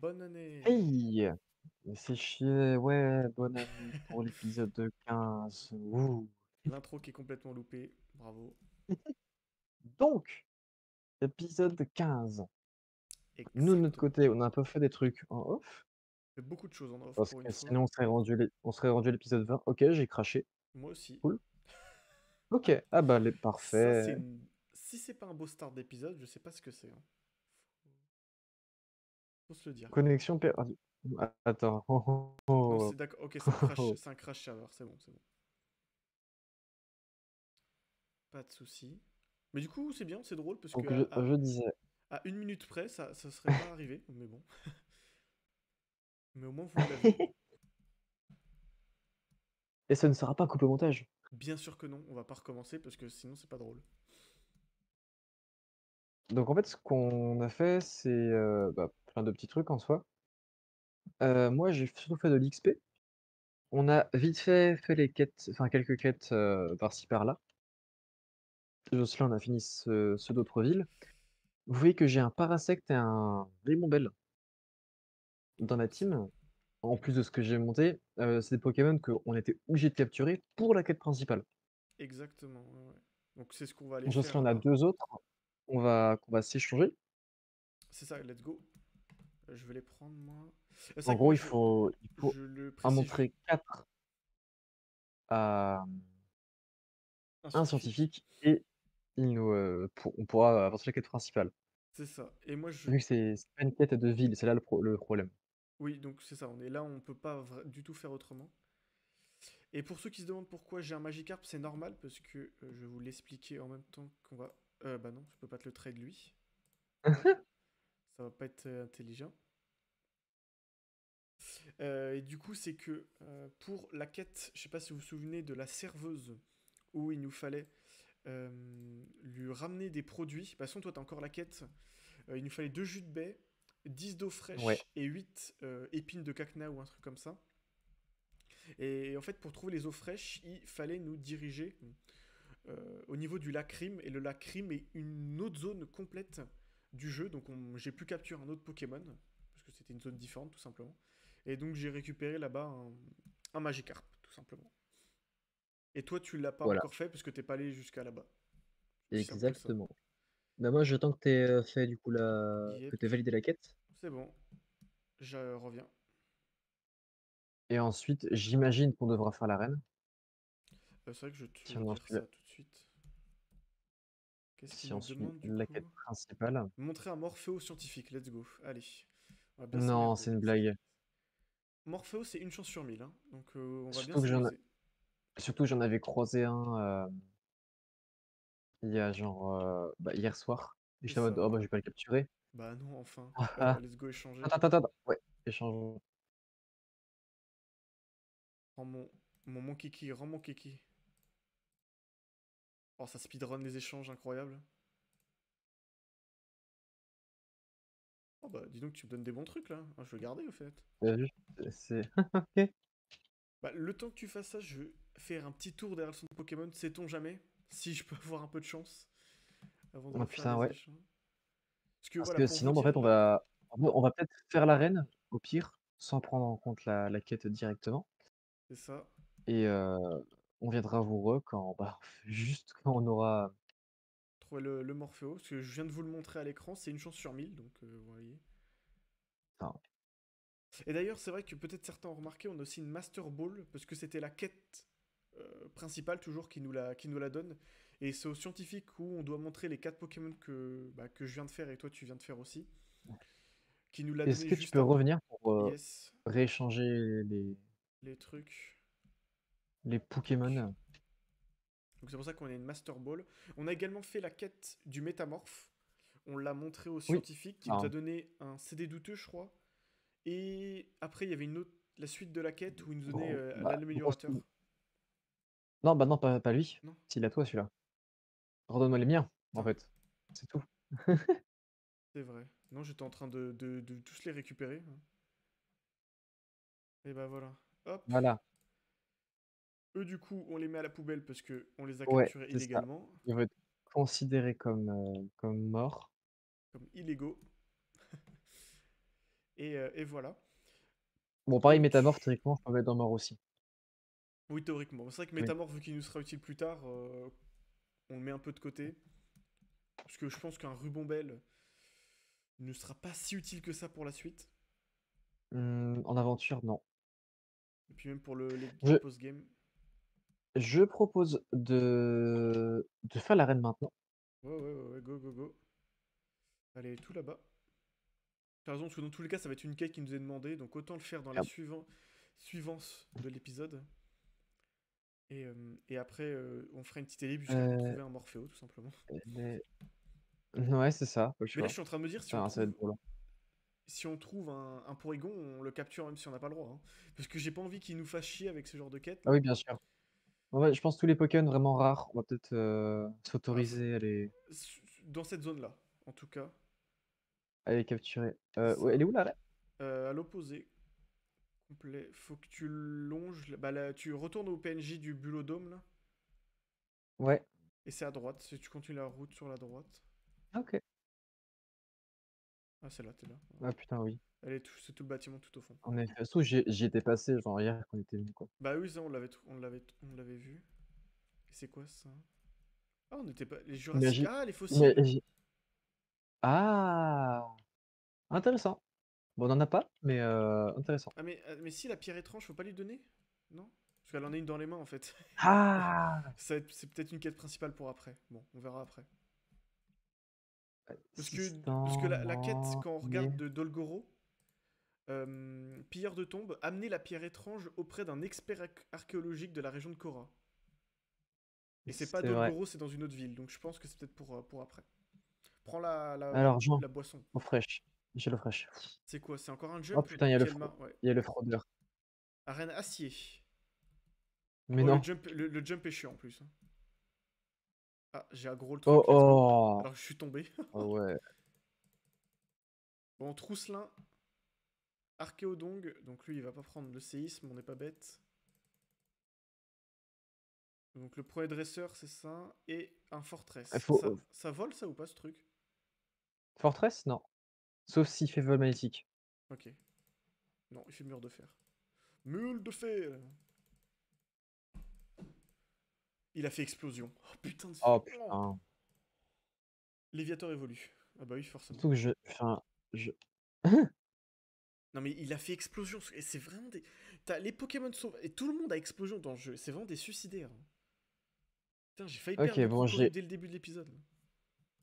bonne année. Hey! Mais c'est chier, ouais, bonne année pour l'épisode de 15. Ouh. L'intro qui est complètement loupée. Bravo. Donc, épisode 15. Nous, de notre Exactement. côté, on a un peu fait des trucs en off, Fait beaucoup de choses en off parce pour une que fois. sinon on serait rendu à l'épisode 20. Ok, j'ai craché. Moi aussi. Cool. Ok, ah bah, Ça, c'est parfait. une... Si c'est pas un beau start d'épisode, je sais pas ce que c'est, hein. Faut se le dire, quand même. Connexion perdue. Attends. Oh, Non, oh, c'est d'accord. Ok, oh, oh, oh. c'est un crash serveur. C'est bon, c'est bon. Pas de souci. Mais du coup, c'est bien, c'est drôle parce que Donc, je disais, à une minute près, ça serait pas arrivé. Mais bon. Mais au moins, vous l'avez. et ce ne sera pas coupé au montage. Bien sûr que non, on va pas recommencer parce que sinon, c'est pas drôle. Donc, en fait, ce qu'on a fait, c'est bah, plein de petits trucs en soi. Moi, j'ai surtout fait de l'XP. On a vite fait les quêtes, enfin quelques quêtes, par-ci par-là. Jocelyn, on a fini ceux d'autres villes. Vous voyez que j'ai un Parasect et un Rimombelle dans ma team. En plus de ce que j'ai monté, c'est des Pokémon qu'on était obligé de capturer pour la quête principale. Exactement, ouais, ouais. Donc c'est ce qu'on va aller faire Jocelyn en a là. 2 autres, qu'on va s'échanger. C'est ça, let's go. Je vais les prendre moi. C'est En vrai que gros, moi il faut je le en précise juste. montrer 4 à Un un scientifique. scientifique et on pourra avancer la quête principale. C'est ça. Et moi je. Vu que c'est pas une quête de ville, c'est là le problème. Oui, donc c'est ça, on est là, on peut pas du tout faire autrement. Et pour ceux qui se demandent pourquoi j'ai un Magikarp, c'est normal parce que je vais vous l'expliquer en même temps qu'on va. Bah non, je peux pas te le trade lui. Ça va pas être intelligent. Et du coup, c'est que pour la quête, je sais pas si vous vous souvenez de la serveuse où il nous fallait lui ramener des produits. De toute façon, toi, t'as encore la quête. Il nous fallait 2 jus de baie, 10 d'eau Ouais, fraîche et 8 épines de cacna ou un truc comme ça. Et en fait, pour trouver les eaux fraîches, il fallait nous diriger au niveau du lac Rim. Et le lac Rim est une autre zone complète du jeu. Donc j'ai pu capturer un autre Pokémon. Parce que c'était une zone différente, tout simplement. Et donc j'ai récupéré là-bas un Magikarp, tout simplement. Et toi, tu l'as pas voilà, encore fait parce que t'es pas allé jusqu'à là-bas. Aussi simple que ça. exactement. Bah, moi, j'attends que tu aies, fait du coup que Yep, tu aies validé la quête c'est bon. Je reviens. et ensuite, j'imagine qu'on devra faire l'arène, C'est vrai que je vais si te on en dire suit la ça tout de suite. Qu'est-ce qu'il si on nous suit demande du la coup? quête principale. Montrer un Morphéo scientifique, let's go. Allez, on va bien Non, s'amuser. c'est une blague. Morphéo, c'est une chance sur 1000, hein. Donc on va bien Surtout que j'en a s'amuser. surtout que j'en avais croisé un, il y a genre, bah, hier soir et C'est j'étais en ça, mode: «Oh ouais. bah, je vais pas le capturer». Bah non, enfin. Ah ah! Let's go échanger. Attends. Ouais, échange. Rends mon kiki, rends mon kiki. Oh, ça speedrun les échanges, incroyable. Oh bah dis donc, tu me donnes des bons trucs là. Ah, je vais garder au fait. Tu as vu? C'est OK. Bah, le temps que tu fasses ça, je vais faire un petit tour derrière le centre Pokémon, sait-on jamais, si je peux avoir un peu de chance avant de Oh refaire putain, les ouais. échanges. Parce que Parce voilà, que pour vous sinon, bah, en dire, fait, là, on va peut-être faire l'arène, au pire, sans prendre en compte la quête directement c'est ça. et on viendra vous quand, bah, juste quand on aura Trouver le Morphéo, parce que je viens de vous le montrer à l'écran, c'est une chance sur 1000, donc vous voyez. enfin, Et d'ailleurs, c'est vrai que peut-être certains ont remarqué, on a aussi une Master Ball, parce que c'était la quête principale toujours qui nous la donne. Et c'est au scientifique où on doit montrer les 4 Pokémon que je viens de faire et toi tu viens de faire aussi, qui nous l'a est-ce donné que tu juste peux avant. revenir pour, Yes, rééchanger les trucs. les Trucs. Pokémon? Donc c'est pour ça qu'on a une Master Ball. On a également fait la quête du Métamorphe. On l'a montré au Oui. scientifique qui nous a Ah, donné un CD douteux, je crois. Et après, il y avait la suite de la quête où il nous donnait bon, bah, l'améliorateur. non, bah, non, pas lui. Non, C'est à toi celui-là. Redonne-moi les miens, en putain, fait. C'est tout. c'est vrai. Non, j'étais en train de tous les récupérer. Et bah voilà. Hop. Voilà. Eux, du coup, on les met à la poubelle parce que on les a Ouais, capturés c'est ça. illégalement. Ils vont être considérés comme morts. Comme illégaux. Et voilà. Bon, pareil, Donc, métamorphe, théoriquement, je peux mettre dans mort aussi. oui, théoriquement. C'est vrai que Oui. Métamorph, vu qu'il nous sera utile plus tard, on le met un peu de côté. Parce que je pense qu'un Ruban Bell ne sera pas si utile que ça pour la suite. En aventure, non. Et puis même pour le Je, post-game. je propose de faire l'arène maintenant. Ouais, go, go, go. Allez, tout là-bas. T'as raison, parce que dans tous les cas, ça va être une quête qui nous est demandée, donc autant le faire dans les Merde. suivances de l'épisode. Et après, on fera une petite ellipse jusqu'à Euh, trouver un Morphéo, tout simplement. les- Ouais, c'est ça, pas le Mais là, je choix. suis en train de me dire, Putain, ça va être drôle. si on trouve un Porygon, on le capture même si on n'a pas le droit. Hein. Parce que j'ai pas envie qu'il nous fasse chier avec ce genre de quête Ah là. oui, bien sûr. Ouais, je pense que tous les Pokémon vraiment rares, on va peut-être Ah, s'autoriser dans cette zone-là, en tout cas. à les capturer. Ouais, Ça. elle est où l'arène? À l'opposé, complet. Faut que tu longes. Bah là, tu retournes au PNJ du Bulodome là. Ouais. Et c'est à droite. Si tu continues la route sur la droite. Ok. Ah, c'est là, t'es là. Ah putain, oui. C'est tout le bâtiment tout au fond. En effet. Surtout, j'y étais passé, genre hier, quand on était venu, quoi. Bah oui, ça, on l'avait vu. Et c'est quoi ça? Ah, on n'était pas. Les Jurassiques. Imagine. Ah, les Mais, fossiles! ah! Intéressant. Bon, on en a pas, mais intéressant. Mais si, la pierre étrange, faut pas lui donner? Non? Parce qu'elle en a une dans les mains en fait. Ah! C'est peut-être une quête principale pour après. Bon, on verra après. Parce que Assistant, la quête, non, quand on mais regarde de Dolgoro, pilleur de tombe, amener la pierre étrange auprès d'un expert archéologique de la région de Korra. Et c'est pas c'est vrai. Dolgoro, c'est dans une autre ville, donc je pense que c'est peut-être pour après. Prends Alors, Jean, la boisson. eau fraîche. J'ai l'eau fraîche. C'est quoi? C'est encore un Oh jump? putain, Quelle main? Ouais. il y a le fraudeur. Arène acier. Mais Oh, le non. jump, le jump est chiant en plus. Hein. Ah, j'ai aggro le Oh truc, let's go. oh! Alors que je suis tombé. Oh ouais. Bon, Trousselin, Archéodong, donc lui il va pas prendre le séisme, on n'est pas bête. Donc le premier dresseur c'est ça, et un Il Fortress. faut. Ça vole ça ou pas ce truc? Fortress? Non. Sauf s'il fait vol magnétique. Ok. Non, il fait mur de fer. Mule de fer! Il a fait explosion. Oh putain de... Oh Oh. putain. Léviator évolue. Ah bah oui, forcément. Surtout que je. Enfin, je. Non mais il a fait explosion, et c'est vraiment des... T'as les Pokémon sauvages, et tout le monde a explosion dans le jeu, c'est vraiment des suicidaires. Hein. Putain, j'ai failli Ok, perdre mon bon, Crocodile dès le début de l'épisode.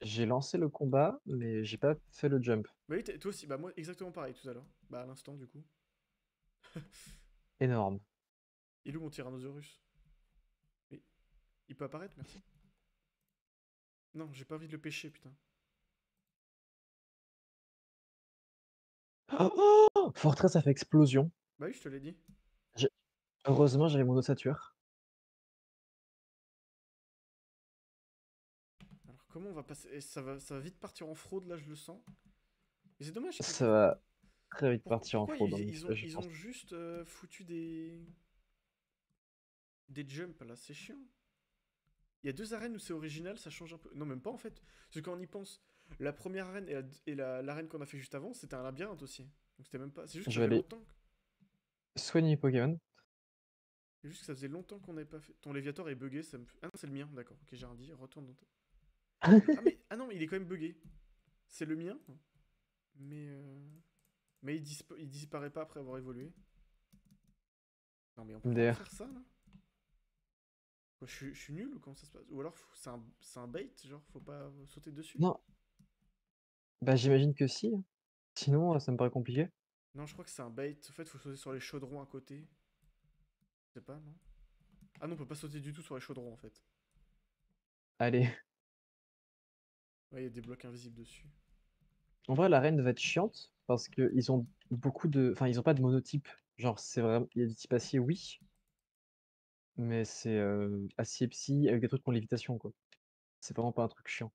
j'ai lancé le combat, mais j'ai pas fait le jump. Bah oui, toi aussi, bah moi exactement pareil tout à l'heure. Bah à l'instant du coup. Énorme. Il est où mon Tyrannosaurus? Mais il peut apparaître, merci. Non, j'ai pas envie de le pêcher, putain. Oh, Fortress a fait explosion. Bah oui, je te l'ai dit. J'ai- Heureusement, j'avais mon ossature. Alors comment on va passer... ça va vite partir en fraude là, je le sens. Et c'est dommage que... Ça va très vite partir en Pourquoi fraude, je ils pense. ont juste foutu des jumps là, c'est chiant. Il y a deux arènes où c'est original, ça change un peu. Non, même pas en fait. Parce que quand on y pense, la première arène l'arène qu'on a fait juste avant, c'était un labyrinthe aussi. Donc c'était même pas. C'est juste que Je ça vais faisait aller longtemps. soigner mes Pokémon. C'est juste que ça faisait longtemps qu'on n'avait pas fait. Ton Léviator est buggé, ça me. Ah non, c'est le mien, d'accord. Ok, j'ai rien dit. Retourne dans ta. Ah non, mais il est quand même buggé. C'est le mien. Mais. Mais il disparaît pas après avoir évolué. Non, mais on peut vraiment MDR. faire ça là? Quoi, je suis nul ou comment ça se passe? Ou alors c'est un bait, genre faut pas sauter dessus? Non, bah j'imagine que si. Sinon, ça me paraît compliqué. Non, je crois que c'est un bait. En fait, faut sauter sur les chaudrons à côté. Je sais pas, non? Ah non, on peut pas sauter du tout sur les chaudrons en fait. Allez. Ouais, il y a des blocs invisibles dessus. En vrai, l'arène va être chiante parce qu'ils ont beaucoup de. Enfin, ils ont pas de monotype. Genre, c'est vraiment. Il y a du type acier, oui. Mais c'est acier psy avec des trucs pour lévitation, quoi. C'est vraiment pas un truc chiant.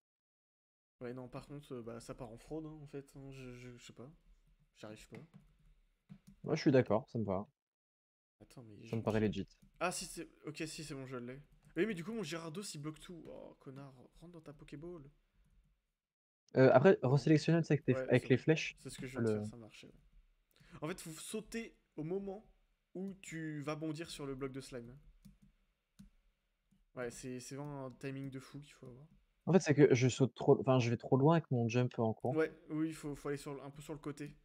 Ouais, non, par contre, bah, ça part en fraude hein, en fait. Hein, je sais pas. J'arrive pas. Moi, je suis d'accord, ça me va. Attends, mais Ça me paraît legit. Ah, si, c'est. Ok, si, c'est bon, je l'ai. Oui, mais du coup, mon Girardos il bloque tout. Oh, connard, rentre dans ta Pokéball. Après, Non. resélectionner avec, Ouais, avec les flèches. c'est ce que je viens de Le... faire, ça marchait. Ouais. En fait, faut sauter au moment où tu vas bondir sur le bloc de slime. Ouais, c'est vraiment un timing de fou qu'il faut avoir. En fait, c'est que je saute trop, enfin, je vais trop loin avec mon jump en courant. Ouais, oui, faut aller un peu sur le côté.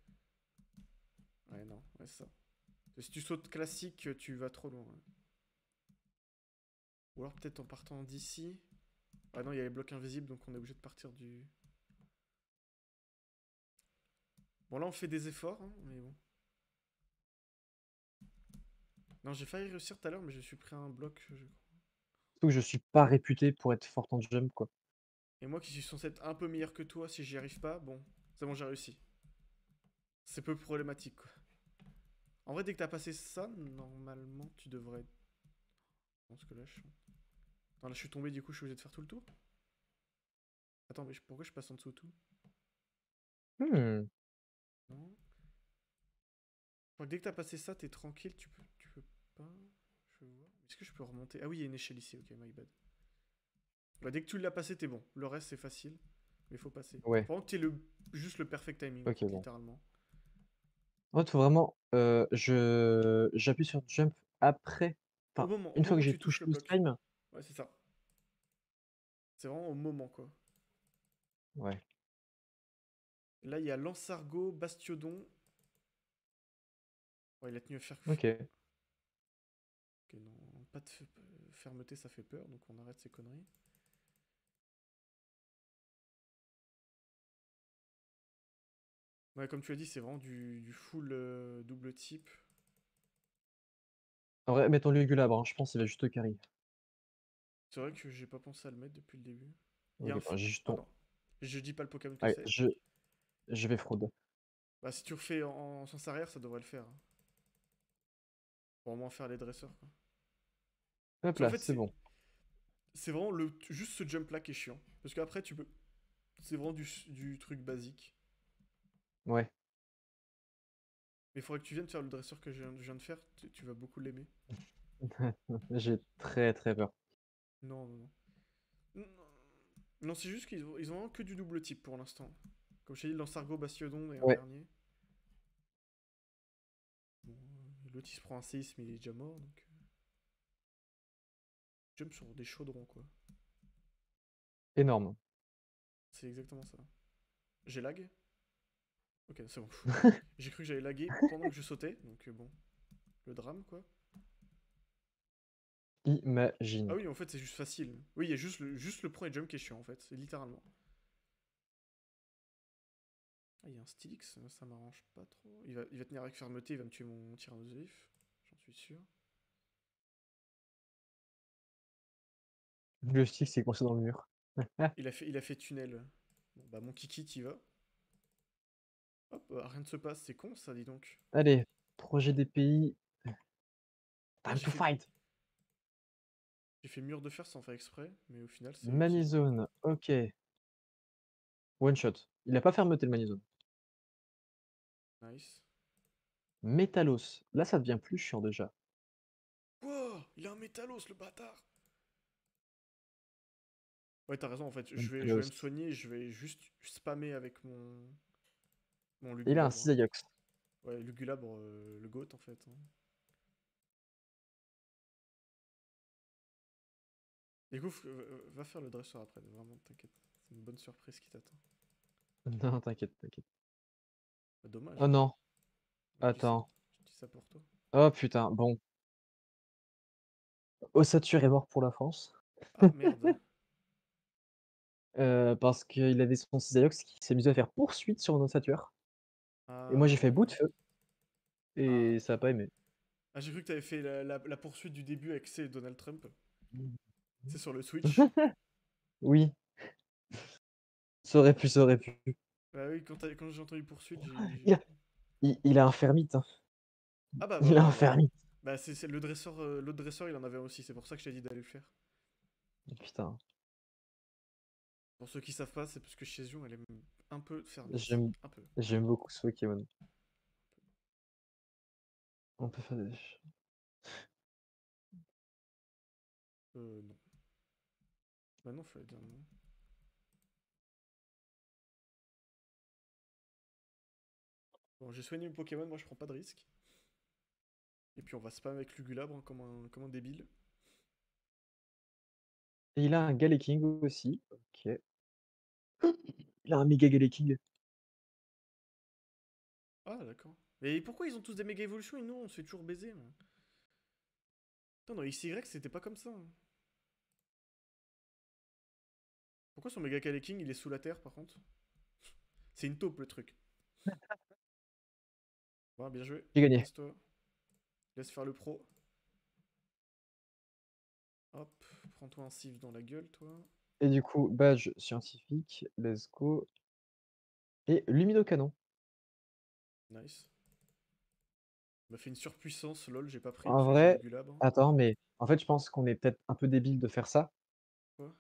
Ouais, non, ouais, c'est ça. Si tu sautes classique, tu vas trop loin. Ouais. Ou alors peut-être en partant d'ici. Ah non, il y a les blocs invisibles, donc on est obligé de partir du... Bon, là, on fait des efforts, hein, mais bon. Non, j'ai failli réussir tout à l'heure, mais je suis pris un bloc, je crois. Surtout que je suis pas réputé pour être fort en jump, quoi. Et moi qui suis censé être un peu meilleur que toi, si j'y arrive pas, bon, c'est bon, j'ai réussi. C'est peu problématique, quoi. En vrai, dès que t'as passé ça, normalement, tu devrais... Non, parce que là, je... Non, là, je suis tombé, du coup, je suis obligé de faire tout le tour. Attends, mais pourquoi je passe en dessous de tout? Hmm, Non. Je crois que dès que t'as passé ça, t'es tranquille, tu peux pas... Je vois. Est-ce que je peux remonter? Ah oui, il y a une échelle ici, ok, my bad. Bah, dès que tu l'as passé, t'es bon. Le reste, c'est facile. Mais faut passer. ouais, Faut vraiment que juste le perfect timing, en ok, fait, bon. littéralement. En fait, faut vraiment, j'appuie sur jump après, Au enfin, moment, au une fois moment que où j'ai tu touches touché le le bloc. slime. Ouais, c'est ça. C'est vraiment au moment, quoi. Ouais, Là, il y a Lansargot, Bastiodon. Ouais, la tenue à faire. ok. Ok, non, pas de fermeté, ça fait peur, donc on arrête ces conneries. Ouais, comme tu as dit, c'est vraiment du full double type. En vrai, mettons le Gulabre, hein, je pense qu'il va juste carry. C'est vrai que j'ai pas pensé à le mettre depuis le début. Il y a Ok, un bon, fou. j'ai juste Ah ton... non. Je dis pas le Pokémon que Allez, c'est. je vais fraude. Bah, si tu refais en sens arrière, ça devrait le faire, hein. Pour au moins faire les dresseurs, quoi. Hop Parce qu'en là, fait, c'est bon. c'est vraiment juste ce jump là qui est chiant. Parce qu'après, tu peux. C'est vraiment du truc basique. Ouais. Mais il faudrait que tu viennes faire le dresseur que je viens de faire. Tu vas beaucoup l'aimer. J'ai très très peur. Non, non, non. Non, non, c'est juste qu'ils ont vraiment que du double type pour l'instant. Comme je t'ai dit, Lansargot, Bastiodon et un Ouais. dernier. Bon, l'autre il se prend un séisme, il est déjà mort donc. Jump sur des chaudrons quoi. Énorme. C'est exactement ça. J'ai lag. Ok, c'est bon. J'ai cru que j'allais laguer pendant que je sautais, donc bon. Le drame quoi. Ah Imagine. oui, en fait c'est juste facile. Oui, il y a juste le premier jump qui est chiant en fait, c'est littéralement. Ah, il y a un Stylix, ça m'arrange pas trop. Il va tenir avec fermeté, il va me tuer mon Tyrannosif. J'en suis sûr. Le stick s'est coincé dans le mur. Il a fait tunnel. Bon, bah mon kiki, t'y va. Hop, rien ne se passe, c'est con ça, dis donc. Allez, projet des pays. Ah, Time to fight. j'ai fait mur de fer sans faire exprès, mais au final c'est utile. Manizone, ok. One shot. Il a pas fermeté le Manizone. Nice. Métalos. Là, ça devient plus chiant déjà. Quoi? Il a un métallos, le bâtard! Ouais, t'as raison, en fait, je vais me Métalos. soigner, je vais juste spammer avec mon Il a un Lugulabre. Cisaillux. Ouais, Lugulabre, le GOAT en fait, hein. Du coup, va faire le dresseur après, vraiment, t'inquiète. C'est une bonne surprise qui t'attend. Non, t'inquiète, t'inquiète. Bah, dommage, Oh hein. non. Je dis ça, Attends. je dis ça pour toi. Oh putain. Bon. Ossature est mort pour la France. Ah, merde. Parce qu'il avait son Cisaillux qui s'est amusé à faire poursuite sur mon ossature. Et moi, Ah j'ai fait bout de ouais. feu. Ah. Et ça a pas aimé. Ah, j'ai cru que t'avais fait la poursuite du début avec c'est Donald Trump. C'est sur le Switch. Oui, ça aurait pu, ça aurait pu. Bah oui, quand j'ai entendu poursuite, j'ai. Il a, il a un fermite, hein. Ah bah Il a voilà, un voilà. fermite. Bah c'est le dresseur, l'autre dresseur il en avait un aussi, c'est pour ça que je t'ai dit d'aller le faire. Putain, Pour ceux qui savent pas, c'est parce que Chézion elle est un peu fermite. j'aime, Un peu. j'aime beaucoup ce Pokémon. On peut faire des... Non. Bah non, fallait dire non. Bon, j'ai soigné mes Pokémon, moi je prends pas de risque. Et puis on va spam avec Lugulabre hein, comme un débile. Et il a un Galeking aussi. Ok. Il a un méga Galeking. Ah d'accord. Mais pourquoi ils ont tous des méga évolutions et nous on se fait toujours baiser hein. Putain, dans XY c'était pas comme ça, hein. Pourquoi son méga King il est sous la terre par contre? C'est une taupe le truc. Bon, bien joué. J'ai gagné. Casse-toi. Laisse faire le pro. Hop, prends-toi un sif dans la gueule, toi. Et du coup, badge scientifique, let's go. Et luminocanon. Nice. Il m'a fait une surpuissance, lol, j'ai pas pris En parce que j'ai vrai, Lugulabre. attends, mais en fait, je pense qu'on est peut-être un peu débile de faire ça. Quoi?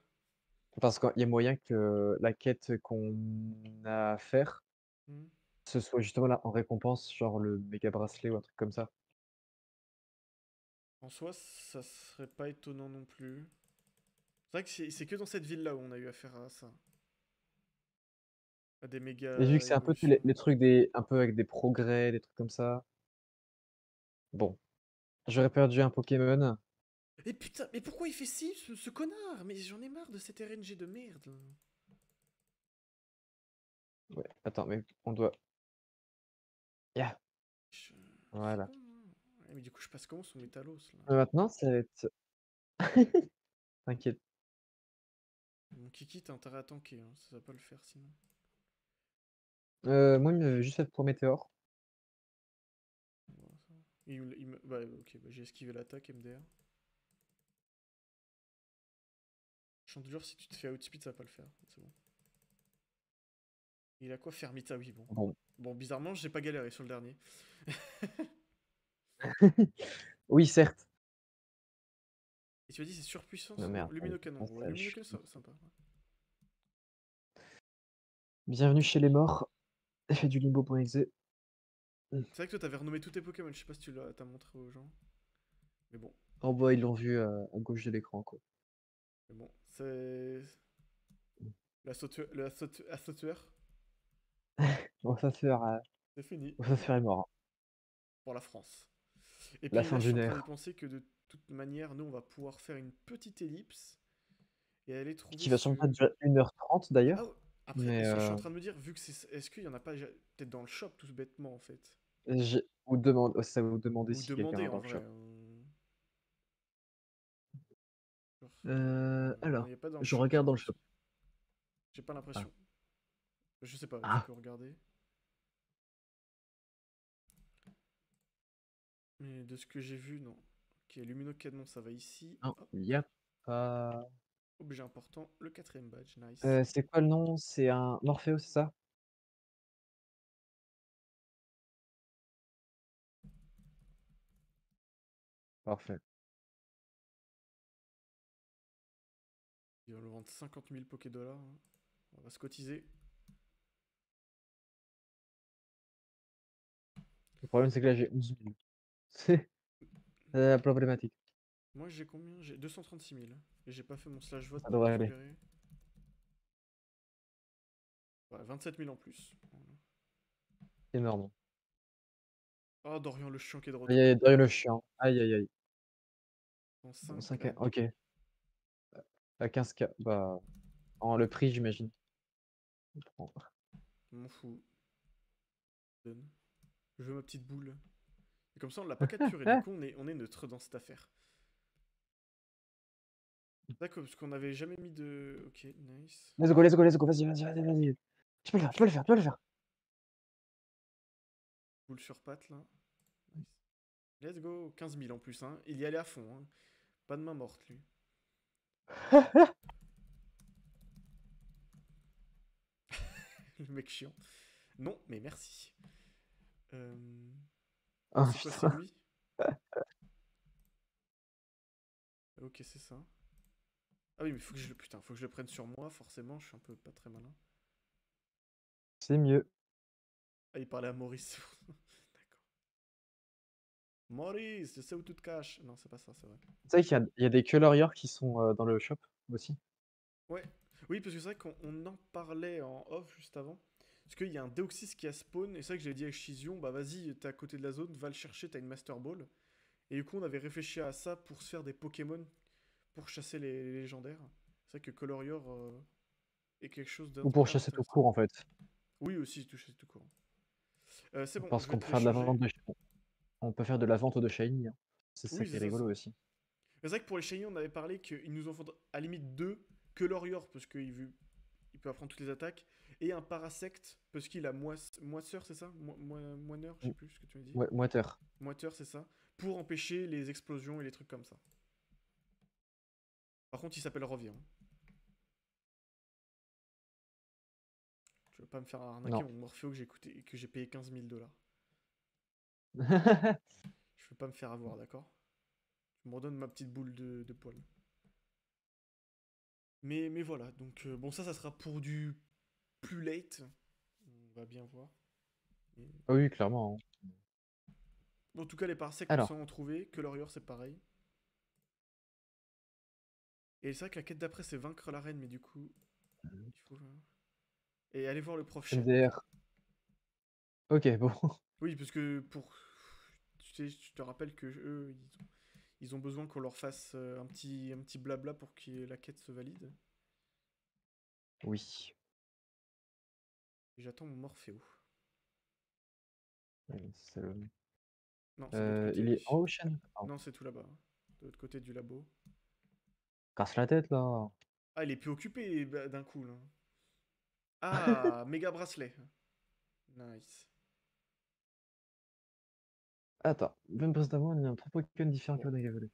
Parce qu'il y a moyen que la quête qu'on a à faire, Hmm. ce soit justement là en récompense, genre le méga bracelet ou un truc comme ça. En soi, ça serait pas étonnant non plus. C'est vrai que c'est que dans cette ville-là où on a eu affaire à ça. À des Et vu méga que c'est un peu tu sais, évolutions. les trucs un peu avec des progrès, des trucs comme ça. Bon, j'aurais perdu un Pokémon. Et putain, mais pourquoi il fait ci, ce connard? Mais j'en ai marre de cette RNG de merde. Ouais, attends, mais on doit. Yeah, Je- C'est voilà. bon, hein. Ouais, mais du coup, je passe comment son Métalos là? Maintenant, ça va être. T'inquiète. Mon Kiki, t'as intérêt à tanker, hein. Ça va pas le faire sinon. Moi, il m'avait juste fait pour Météor. Voilà, ça va. Bah, ok, bah, j'ai esquivé l'attaque MDR. Je chante toujours, si tu te fais outspeed, ça va pas le faire. C'est bon. Il a quoi Fermita, oui, bon. Bon. Bon, bizarrement, j'ai pas galéré sur le dernier. Oui, certes. Et tu as dit c'est Non, surpuissance, non? merde. Luminocanon. Ah, Ouais, ça a Luminocanon, chuté. sympa. Bienvenue chez les morts. Effet du limbo.exe. C'est vrai que toi, t'avais renommé tous tes Pokémon. Je sais pas si t'as montré aux gens. Mais bon. Oh bah, ils l'ont vu à gauche de l'écran, quoi. Mais bon. C'est. La sautueur. On va se faire, C'est fini. on va se faire les morts. Pour la France. Et La puis là, fin je suis d'une en train d'y ère. penser que de toute manière, nous, on va pouvoir faire une petite ellipse et aller trouver Qui va sûrement ce. durer 1h30 Ah, d'ailleurs. ouais. Après, Mais aussi, je suis en train de me dire, vu que c'est. Est-ce qu'il y en a pas peut-être dans le shop, tout bêtement, en fait? vous demande, ça vous demander Ou si quelqu'un en demander a en dans le vrai, shop. hein. Genre, non, il Alors, n'y a pas dans le je shop, j'ai regarde dans le shop. l'impression. J'ai pas Ah. l'impression. Je sais pas, tu Ah. peux regarder. Mais de ce que j'ai vu, non. Ok, Luminocanon, ça va ici. Non, Hop. il y a pas. Objet important, le quatrième badge, nice. C'est quoi le nom? C'est un Morpheus, c'est ça? Parfait. Ils vont le vendre 50 000 Pokédollars, hein. On va se cotiser. Le problème, c'est que là, j'ai 11 000. C'est la problématique. Moi, j'ai combien? J'ai 236 000. Et j'ai pas fait mon slash vote Ça pour devrait aller. récupérer. Ouais, 27 000 en plus. Voilà. Énorme. Oh, Dorian le chien qui est de Aïe, aïe, retour. derrière le chien. Aïe, aïe, aïe. En Bon, 5 5K. Ok. À 15K. Bah, en le prix, j'imagine. Je prends. m'en fous. Donne. Je veux ma petite boule. Et comme ça, on l'a pas capturé. Du coup, on est neutre dans cette affaire. D'accord, parce qu'on n'avait jamais mis de. Ok, nice. Let's go, let's go, let's go. Vas-y, vas-y, vas-y, vas-y. Tu peux le faire, tu peux le faire, tu peux le faire. Boule sur patte là. Nice. Let's go. 15 000 en plus, hein. Il y allait à fond, hein. Pas de main morte, lui. Le mec chiant. Non, mais merci. Euh... Oh C'est quoi, c'est putain. lui? Ok, c'est ça. Ah oui, mais faut que je le. Putain, faut que je le prenne sur moi, forcément, je suis un peu pas très malin. C'est mieux. Ah, il parlait à Maurice. D'accord. Maurice, je sais où tout te caches. Non, c'est pas ça, c'est vrai. Tu sais qu'il y a des Coloriors qui sont dans le shop aussi. Ouais. Oui, parce que c'est vrai qu'on en parlait en off juste avant. Parce qu'il y a un Deoxys qui a spawn, et c'est ça que j'avais dit avec Shizion, bah vas-y, t'es à côté de la zone, va le chercher, t'as une Master Ball. Et du coup, on avait réfléchi à ça pour se faire des Pokémon pour chasser les légendaires. C'est vrai que Colorior est quelque chose Ou pour d'hyper chasser tout intéressant. court, en fait. Oui, aussi, toucher tout court. C'est bon, Parce je vais qu'on peut te faire de la l'échanger. vente de... On peut faire de la vente de shiny, hein. C'est ça Oui, qui c'est est ça. rigolo aussi. C'est vrai que pour les shiny, on avait parlé qu'il nous en faudrait à la limite deux, que Lorior, parce qu'il peut apprendre toutes les attaques, et un Parasect, parce qu'il a moisseur, c'est ça Moineur, je sais plus ce que tu m'as dit. Ouais, moiteur. Moiteur, c'est ça. Pour empêcher les explosions et les trucs comme ça. Par contre, il s'appelle Revient. Tu veux pas me faire arnaquer Non. mon Morpheo que j'ai payé 15 000 $. Je veux pas me faire avoir, d'accord? Tu me redonnes ma petite boule de poil. Mais voilà, donc bon, ça sera pour du plus late. On va bien voir. Mais- Ah oui, clairement, hein. En tout cas, les Parsecs, on Alors, s'en en trouvé. Que Lorior, c'est pareil. Et c'est vrai que la quête d'après, c'est vaincre la reine, mais du coup, il faut. Et aller voir le prof Shen, ok. MDR. Ok, bon. Oui, parce que pour. Tu sais, tu te rappelles que eux, ils ont besoin qu'on leur fasse un petit blabla pour que la quête se valide. Oui. Et j'attends mon Morpheo. C'est le- Non, c'est de l'autre côté, Il est lui. en Ocean? Ah, Non, c'est tout là-bas. De l'autre côté du labo. casse la tête, là. Ah, il est plus occupé bah, d'un coup, là. Ah, méga bracelet. Nice. Attends, même précédemment, il y a 3 Pokémon différents qui Bon, vont évoluer.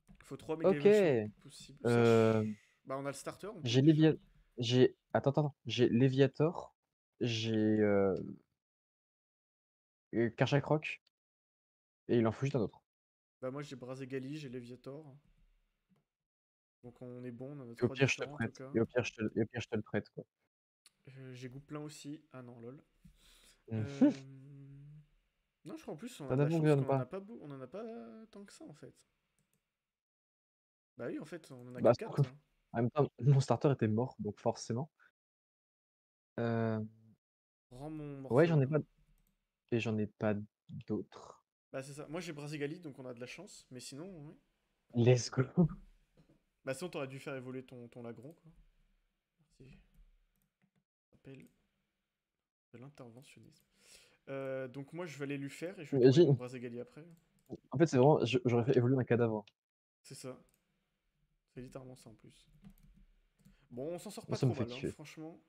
il faut 3 méga Ok. évolutions possibles. Euh, Bah, on a le starter, on peut j'ai déjà. Lévia... J'ai... Attends. J'ai Léviator. J'ai Karchakroc. Et il en faut juste un autre. Bah, moi j'ai Brazegali, j'ai Léviator. Donc on est bon, on en a Et au 3 pire, je te le différents en tout prête. cas. Et au pire, je te le prête, quoi. J'ai Gouplin aussi. Ah non, lol. Hmm. Euh, Non, je crois en plus on a Ça de ne la chance fonctionne qu'on en pas. a pas on en a pas tant que ça en fait. Bah oui, en fait, on en a que Bah, sauf que, 4. en même temps, mon starter était mort, donc forcément. Euh, Rends mon Ouais, Morpheo j'en ai là. pas. Et j'en ai pas d'autres. Bah c'est ça. Moi j'ai Brazegali, donc on a de la chance. Mais sinon, ouais. Let's go. Bah sinon t'aurais dû faire évoluer ton Lagron quoi. Merci. Ça s'appelle de l'interventionnisme. Donc moi je vais aller lui faire et je vais t'envoyer mon Imagine. Brazegali après. En fait, c'est vraiment. J'aurais fait évoluer un cadavre. C'est ça. C'est littéralement ça en plus. Bon, on s'en sort Moi, pas ça me trop fait mal, hein, kiffer. franchement.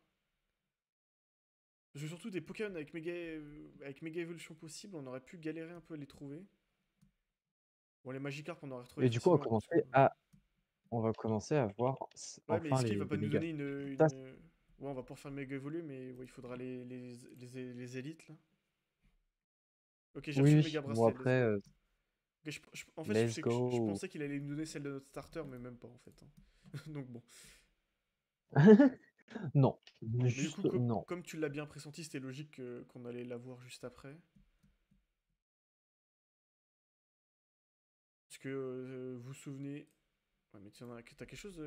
Parce que surtout des Pokémon avec méga évolution possible, on aurait pu galérer un peu à les trouver. Bon, les Magikarp, on aurait retrouvé Et du coup, facilement parce que. on va commencer à voir Ouais, mais enfin est-ce qu'il va les pas nous méga. donner Ça, Ouais, on va pouvoir faire le méga évoluer, mais ouais, il faudra les élites là. Ok, j'ai reçu le oui, méga bon bracelet, let's après, go. Ok, en fait, let's je go. pensais qu'il allait nous donner celle de notre starter, mais même pas en fait, hein. Donc bon. Non, Mais du coup, juste non. comme tu l'as bien pressenti, c'était logique qu'on allait l'avoir juste après. Parce que vous vous souvenez. Ouais, mais t'as quelque chose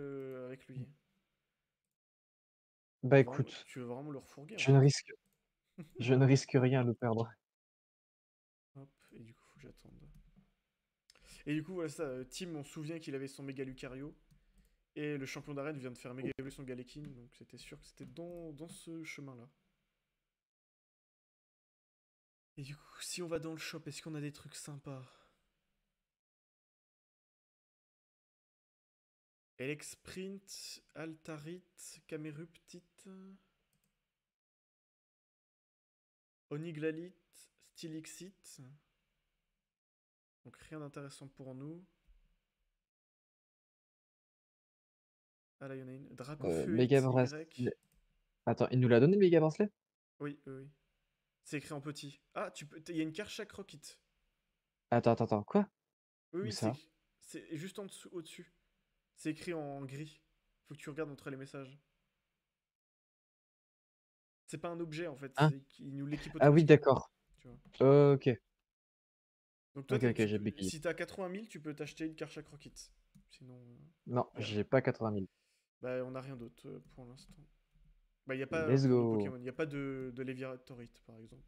avec lui. Bah écoute, Tu veux vraiment le refourguer en je ne fait. risque, je ne risque rien à le perdre. Hop, et du coup, faut que j'attende. Et du coup, voilà ça. Tim, on se souvient qu'il avait son méga Lucario. Et le champion d'arène vient de faire méga évolution Galekin. Donc c'était sûr que c'était dans ce chemin-là. Et du coup, si on va dans le shop, est-ce qu'on a des trucs sympas? Elexprint, Altarit, Cameruptite, Oniglalit, Stylixit. Donc rien d'intéressant pour nous. Ah là, il y en a une. Dracofeu Méga Y. bracelet. Attends, il nous l'a donné, méga bracelet? Oui, oui, oui. C'est écrit en petit. Ah, il y a une Karchak Rocket. Attends, quoi? Oui, Où oui, ça? c'est juste en dessous, au-dessus. C'est écrit en gris. Faut que tu regardes entre les messages. C'est pas un objet en fait, Hein? il nous l'équipe Ah oui, automatiquement. d'accord. Tu vois. Ok. Donc toi, Ok, j'ai bégayé. si t'as 80 000, tu peux t'acheter une Karchak Rocket. Sinon, Non, il y a... j'ai pas 80 000. Bah, on a rien d'autre pour l'instant. Bah, il n'y a pas Let's pour nos go. Pokémon. Il n'y a pas de Léviatorite, par exemple.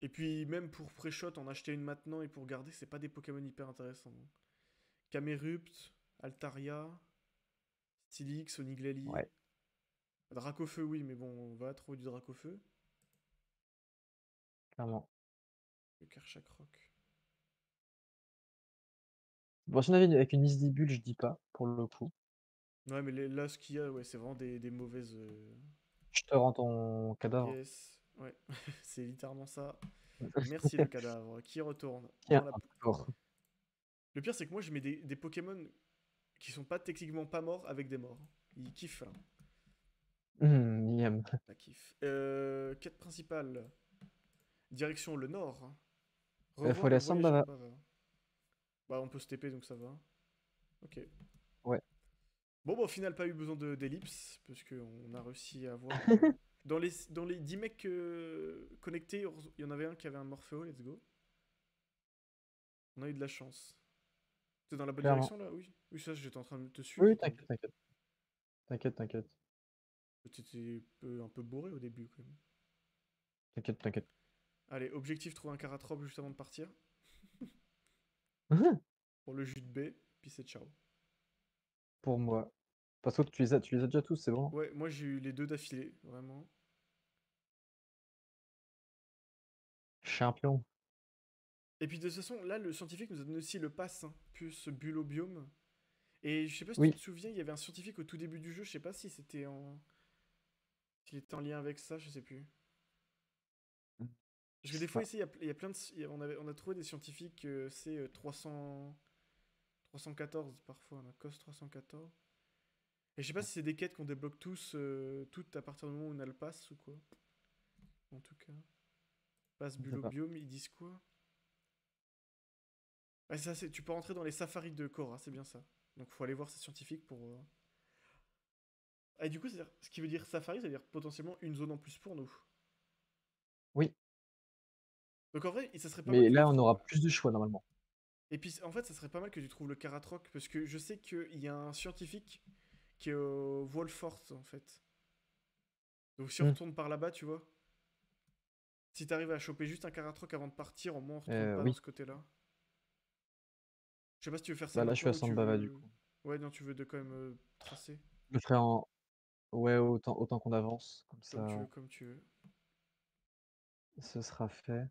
Et puis, même pour Pré-Shot, en acheter une maintenant et pour garder, c'est pas des Pokémon hyper intéressants. Camerupt, Altaria, Steelix, Oniglali. Ouais, Dracofeu, oui, mais bon, on va trouver du Dracofeu. clairement. Le Kerchakroc. Bon, si on avait avec une Misdibule, je dis pas, pour le coup. Ouais, mais là, ce qu'il y a, ouais, c'est vraiment des mauvaises. Je te rends ton cadavre. Yes. Ouais, c'est littéralement ça. Merci le cadavre qui retourne Tiens, dans la. encore. Le pire, c'est que moi, je mets des Pokémon qui sont pas techniquement pas morts avec des morts. Ils kiffent, hein. Miam. Ça kiffe. Quête principale. Direction le nord, hein. Faut Revoir aller le à voyageur Sambava. bavard. Bah, on peut se TP donc ça va. Ok. Ouais. Bon, bah, au final, pas eu besoin d'ellipse, parce qu'on a réussi à avoir. Dans les 10 mecs connectés, il y en avait un qui avait un Morpheo, let's go. On a eu de la chance. T'es dans la bonne Clairement. direction là? Oui. Oui, ça, j'étais en train de te suivre. Oui, Donc t'inquiète, t'inquiète. T'inquiète, t'inquiète. t'étais un peu bourré au début quand même. T'inquiète, t'inquiète. Allez, objectif trouver un Caratrope juste avant de partir. Pour le jus de baie, puis c'est ciao. Pour moi. Parce que tu les as déjà tous, c'est bon. Ouais, moi j'ai eu les deux d'affilée, vraiment. Champion. Et puis de toute façon, là, le scientifique nous a donné aussi le pass, hein, plus Bulobiome. Et je sais pas si tu te Oui. souviens, il y avait un scientifique au tout début du jeu, je sais pas si c'était en. S'il était en lien avec ça, je sais plus. Parce Je que des sais fois pas. ici, il y a plein de. On a trouvé des scientifiques, c'est 314 parfois, on a COS 314. Et je sais pas si c'est des quêtes qu'on débloque toutes à partir du moment où on a le pass ou quoi. En tout cas. Pass Je sais pas. Bulobiome, ils disent quoi? Ouais, ça, tu peux rentrer dans les safaris de Korra, c'est bien ça. Donc faut aller voir ces scientifiques pour. Ah, et du coup, ce qui veut dire safari, c'est-à-dire potentiellement une zone en plus pour nous. Oui. Donc en vrai, ça serait pas mal Mais que tu là, on trouves. aura plus de choix normalement. Et puis en fait, ça serait pas mal que tu trouves le Karatroc, parce que je sais qu'il y a un scientifique qui est au Wolfort en fait. Donc si on Hmm. retourne par là-bas, tu vois. Si t'arrives à choper juste un Karatroc avant de partir, au moins on retourne pas dans Oui. ce côté-là. Je sais pas si tu veux faire ça Bah là, je suis maintenant à ou tu Sambava du veux. coup. Ouais, non, tu veux de quand même tracer. Je le ferai en. Ouais, autant qu'on avance. Comme Comme tu ça, veux, comme tu veux. ce sera fait.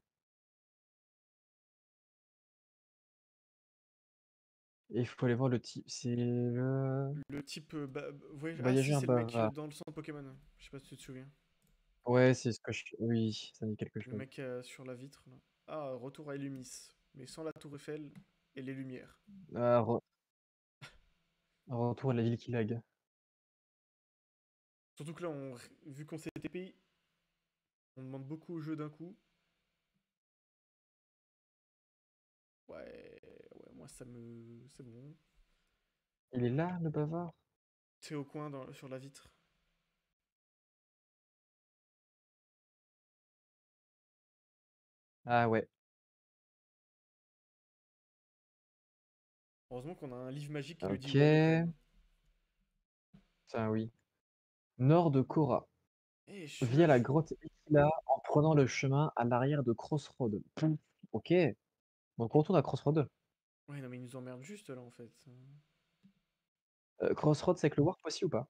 Et il faut aller voir le type. C'est le. Le type. Ah si, Voyageur c'est le mec bavard. dans le centre Pokémon. Je sais pas si tu te souviens. Ouais, c'est ce que je. Oui, ça me dit quelque Le chose. mec sur la vitre là. Ah, retour à Illumis. Mais sans la tour Eiffel et les lumières. Ah, retour à la ville qui lag. Surtout que là, vu qu'on s'est TPI, on demande beaucoup au jeu d'un coup. Ouais, ouais, moi ça me. C'est bon. Il est là, le bavard? C'est au coin sur la vitre. Ah ouais. Heureusement qu'on a un livre magique qui nous dit Ok. où aller quand même. Ça, oui. Nord de Korra. Eh, Via la grotte Equila en prenant le chemin à l'arrière de Crossroad. Pouf. Ok. Donc on retourne à Crossroad. Ouais, non, mais ils nous emmerdent juste là en fait. Crossroad, c'est avec le Warp aussi ou pas?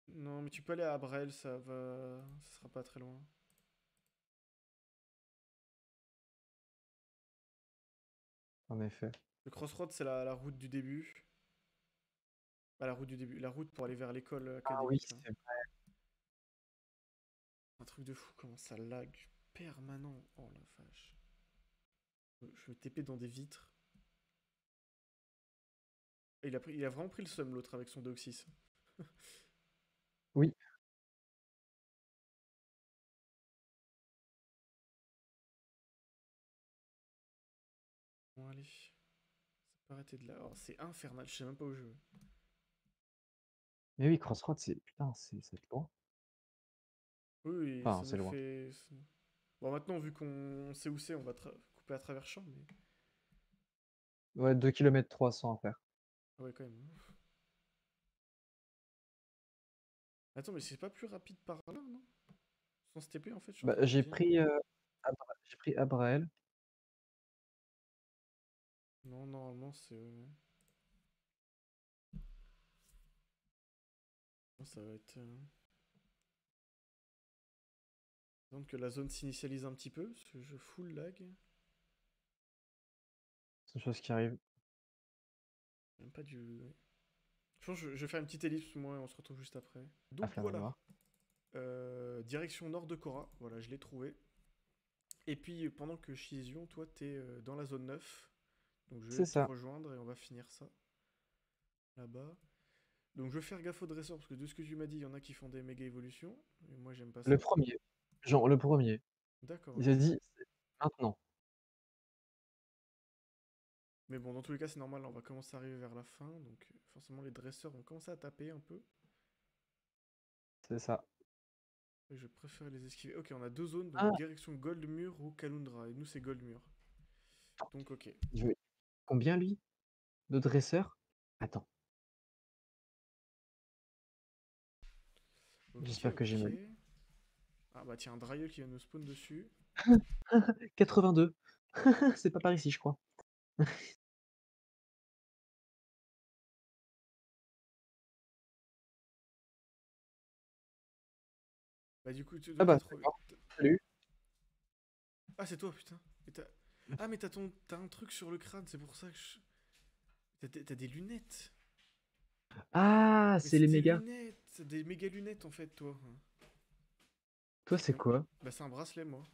Non, mais tu peux aller à Abrael, ça va. Ça sera pas très loin. En effet. Le Crossroad, c'est la route du début. Pas la route du début, la route pour aller vers l'école Ah oui, académique là. c'est Un truc de fou, comment ça lag permanent. Oh la vache. Je me TP dans des vitres. Et il a vraiment pris le seum l'autre avec son Deoxys. oui. Bon, allez. Ça peut arrêter de là. Oh, c'est infernal, je sais même pas où je veux. Mais oui, Crossroad, c'est. Putain, c'est loin. Oui, oui, Enfin, ça c'est nous loin. fait. Bon, maintenant, vu qu'on sait où c'est, on va couper à travers champ. Mais... Ouais, 2 km 300 à faire. Ah ouais, quand même. Attends, mais c'est pas plus rapide par là, non? Sans se TP, en fait, je suis en Bah, train de me dire. j'ai pris Abraël. Non, normalement, c'est. Non, ça va être. Donc que la zone s'initialise un petit peu, parce que je full lag. C'est une chose qui arrive. Même pas du. Ouais. Je pense que je vais faire une petite ellipse, moi, et on se retrouve juste après. La Donc flamme à voilà. noir. Direction nord de Cora. Voilà, je l'ai trouvé. Et puis, pendant que Shizion, toi, t'es dans la zone 9. Donc je vais C'est te ça. rejoindre et on va finir ça là-bas. Donc je vais faire gaffe aux dresseurs, parce que de ce que tu m'as dit, il y en a qui font des méga évolutions. Et moi, j'aime pas Le ça. premier. Genre, le premier. D'accord, Il ok. s'est dit, c'est maintenant. Mais bon, dans tous les cas, c'est normal, là, on va commencer à arriver vers la fin. Donc forcément, les dresseurs vont commencer à taper un peu. C'est ça. Et je préfère les esquiver. Ok, on a deux zones, donc Ah, direction Goldmur ou Kalundra. Et nous, c'est Goldmur. Donc ok. il veut combien, lui? De dresseurs? Attends, Ok, j'espère que j'ai ok. mal. Ah bah tiens, un Dryel qui vient nous spawn dessus. 82. C'est pas par ici, je crois. Bah du coup, Ah toi, bah, t'as trouvé. d'accord. Salut. Ah, c'est toi, putain. Ah, mais t'as un truc sur le crâne, c'est pour ça que je. T'as des lunettes. Ah, Mais c'est c'est les des mégas. lunettes. C'est des méga lunettes en fait, toi. Toi, c'est Hum. quoi? Bah c'est un bracelet, moi.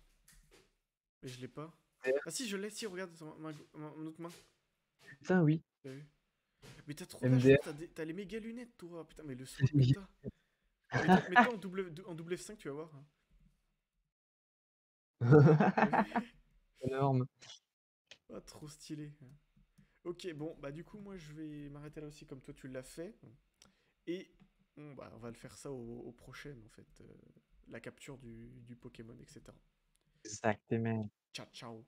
Mais je l'ai pas. MDR. Ah si, je l'ai, si, regarde, c'est mon autre main. Putain, oui. T'as vu? Mais t'as trop de la chance, MDR. t'as les méga lunettes, toi. Putain, mais le swag que t'as. Mets-toi en double F5, tu vas voir. T'as vu? Énorme. Ah, trop stylé. Ok, bon, bah du coup, moi je vais m'arrêter là aussi comme toi tu l'as fait. Et bon, bah, on va le faire ça au prochain, en fait. La capture du Pokémon, etc. Exactement. Ciao, ciao.